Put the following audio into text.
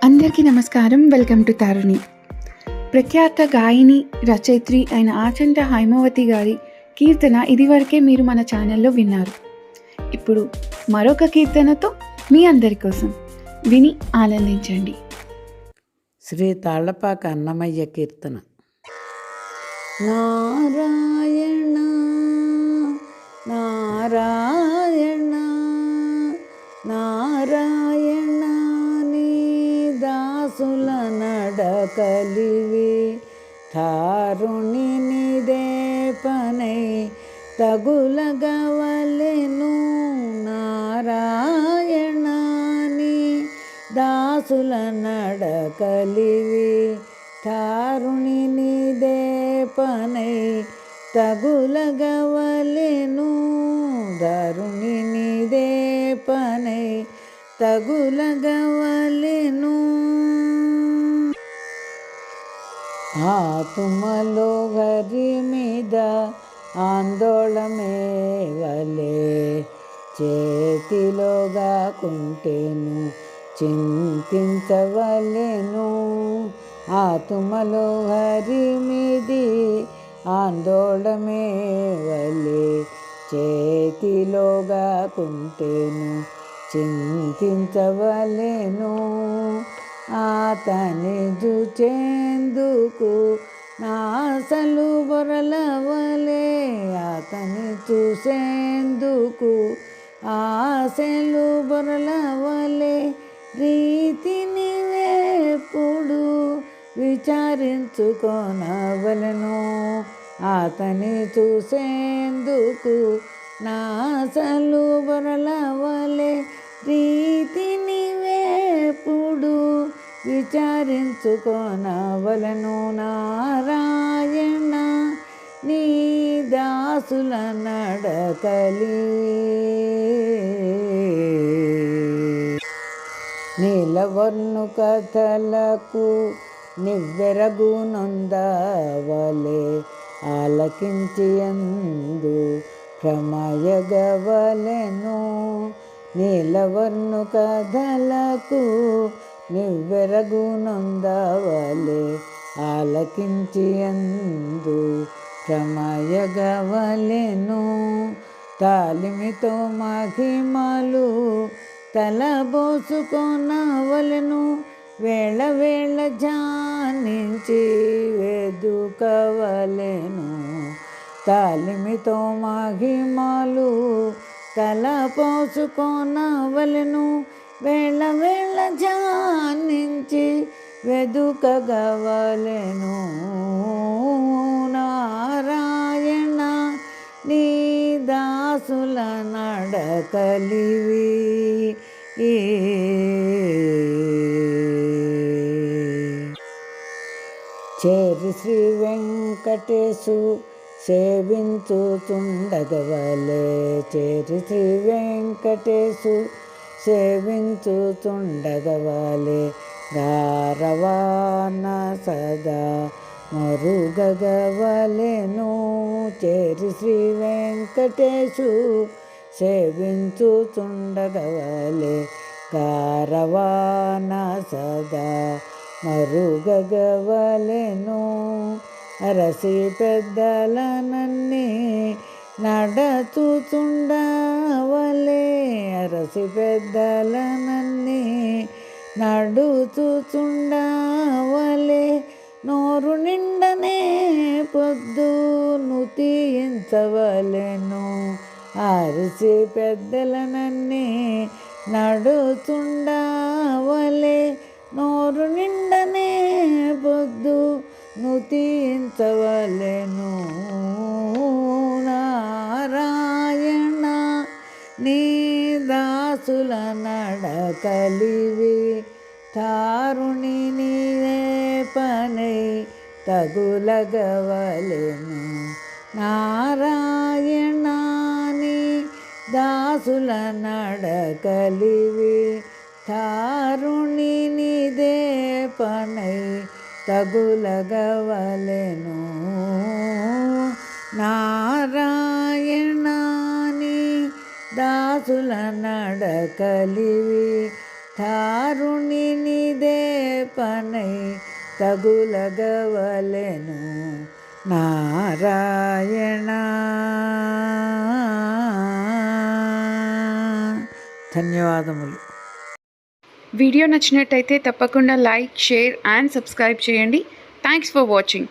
అందరికీ నమస్కారం. Welcome to తరుణి. ప్రఖ్యాత గాయని, రచయిత్రి అయిన ఆచంట హైమావతి గారి కీర్తన ఇదివరకే మీరు మన ఛానల్లో విన్నారు. ఇప్పుడు మరొక కీర్తనతో మీ అందరి కోసం విని ఆనందించండి. శ్రీ తాళ్లపాక అన్నమయ్య కీర్తన. నారాయణ నారాయణ నారాయణ నీ దాసుల నడకలివి, తారుణి నిదే పనై తగులగవలెను. నారాయణ నీ దాసుల నడకలివి, తారుణి నిదే పనై తగులగవలెను. దారుణి నిదే పనై తగులగవలెను. ఆతుమలో హరి మీద ఆందోళమే వలే, చేతిలోగా కుంటేను చింతించవలెను. ఆతుమలో హరి మీది ఆందోళమే వలే, చేతిలోగా కుంటేను చింతించవలెను. అతని చూచేందుకు నాసలు బొరలవలే, అతని చూసేందుకు ఆశలు బొరలవలే. రీతిని వేపుడు విచారించుకొనవలెను. అతని చూసేందుకు నాసలు బొరలవలే. రీతిని వేపుడు విచారించుకొనవలెను. నారాయణ నీ దాసుల నడకలి, నీలవర్ణు కథలకు నివ్వెరగు నొందవలే, ఆలకించి యందు ప్రమయగవలెను. నీలవర్ణు కథలకు నివ్వెరగు నొందవలే, ఆలకించి యందు ప్రమయగవలెను. తాలిమితో మహిమలు తలబోసుకొనవలెను, వేళ వేళ ధ్యానించి వెదుకవలెను. తాలిమితో మహిమలు తలపోసుకొనవలెను, వేళ వేళ ధ్యానించి వెదుకగవలెను. నారాయణ నీ దాసుల నడకలివి, చేరి శ్రీ వెంకటేశు సేవించుచుండగవలే, చేరి శ్రీ వెంకటేశు సేవించుచుండగవలే. గారవాన సదా మరుగగవలెను, చేరి శ్రీ వెంకటేశు సేవించుచుండగవలే. గారవాన సదా మరుగగవలెను. అరసి పెద్దలనన్ని నడచుచుండవలే, అరసి పెద్దలనన్ని నడుచుచుండవలే. నోరు నిండనే పొద్దు నుతియించవలెను, అరసి పెద్దలనన్ని నడుచుండవలే. నోరు నిండనే పొద్దు నుతియించవలెను. నారాయణ నీ దాసుల నడకలివి, తారుణి నీదే పనై తగులగవలెను. నారాయణ నీ దాసుల నడకలివి, తారుణి నీదే పనై తగులగవలెను. నారాయణ నీ దాసుల నడకలివి, తారుణి నిదే తప్పనై తగులగవలెను నారాయణ. ధన్యవాదములు. వీడియో నచ్చినట్టయితే తప్పకుండా లైక్, షేర్ అండ్ సబ్స్క్రైబ్ చేయండి. Thanks for watching.